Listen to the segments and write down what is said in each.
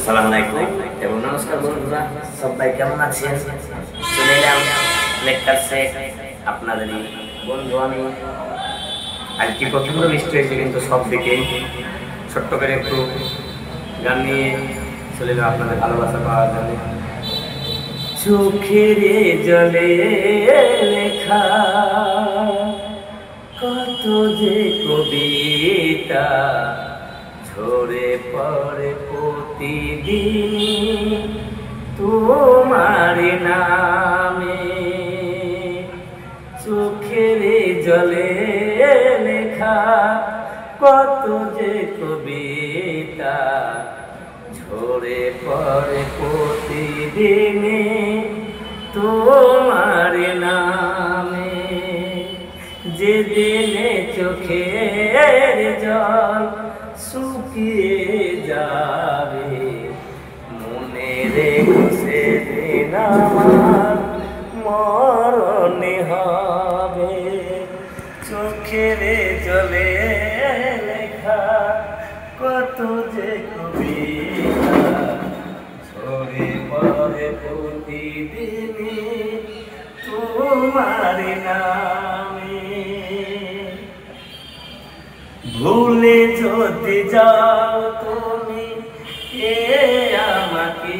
আসসালামু আলাইকুম এবং নমস্কার বন্ধুরা, সবাই কেমন আছেন? চলে এলাম লেকচার সেট আপনাদের বন্ধু আমি। আর কি প্রচন্ড বৃষ্টি হয়েছে, কিন্তু সব দিকে ছোট্ট করে একটু গান নিয়ে চলে এলাম আপনাদের ভালোবাসা পাওয়ার জন্য। চোখের জলে লেখা কত যে কবিতা ঝরে পড়ে প্রতিদিন তোমার নামে। চোখের জলে লেখা কত যে কবিতা ঝরে পড়ে প্রতিদিন তোমার নামে। যেদিনে চোখের জল শুকিয়ে যাবে, মনে রেখো সেদিন আমার মরণ হবে। চোখের জলে লেখা কত যে কবিতা ঝরে পড়ে প্রতিদিন তোমার নামে। ভুলে যদি যাও তুমি আমাকে,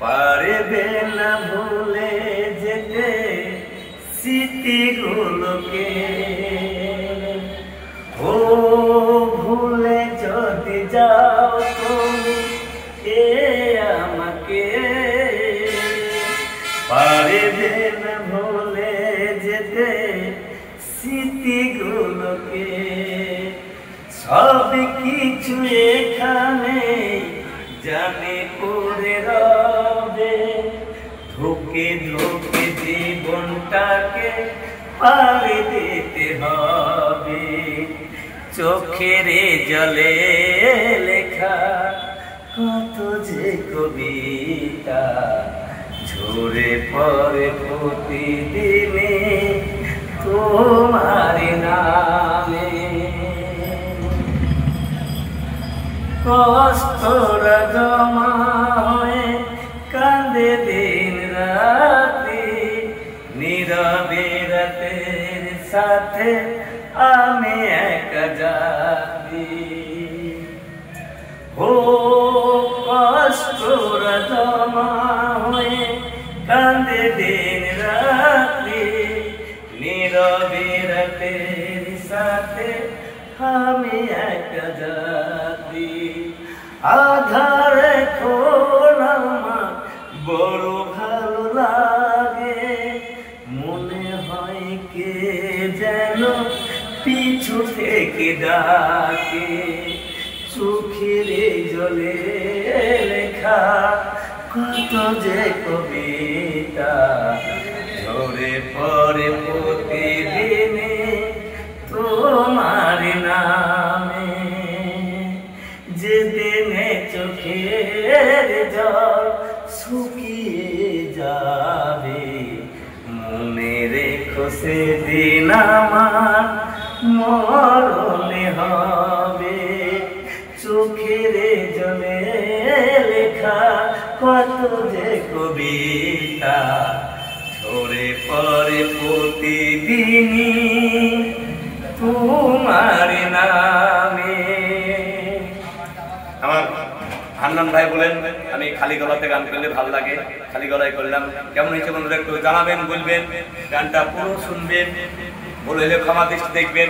পারবে না ভুলে যেতে স্মৃতিগুলোকে। ও ভুলে যদি যাও তুমি আমাকে, পারবে না ভুলে যেতে স্মৃতিগুলোকে। সব কিছু এখানে জানে করে রবে, ধুকে ধুকে জীবনটাকে পাড়ি দিতে হবে। চোখের জলে লেখা কত যে কবিতা ঝরে পড়ে প্রতিদিনে তোমার নামে। কষ্টরা জমা হয়ে কাঁদে দিন রাতে, নীরবে রাতের সাথে আমি একা যাচ্ছি। ও কষ্টরা জমা হয়ে কাঁদে দিন রাতে, নীরবে রাতের সাথে আমি একা যাচ্ছি। আধারে খোল আমার বড় ভালো লাগে, মনে হয় কে যেন পিছু থেকে ডাকে। চোখের জলে লেখা কত যে কবিতা ঝরে পড়ে প্রতিদিনে তোমার নামে। যেদিনে চোখের জল শুকিয়ে যাবে, মনে রেখো সেদিন আমার মরণ হবে। চোখের জলে লেখা কত যে কবিতা ঝরে পড়ে প্রতিদিন তোমার নামে। আমার হান্নান ভাই বলেন আমি খালি গলাতে গান করলে ভালো লাগে, খালি গলায় করলাম। কেমন হয়েছে বন্ধুরা একটু জানাবেন, বলবেন, গানটা পুরো শুনবেন, ভুল হলে ক্ষমা দৃষ্টি দেখবেন।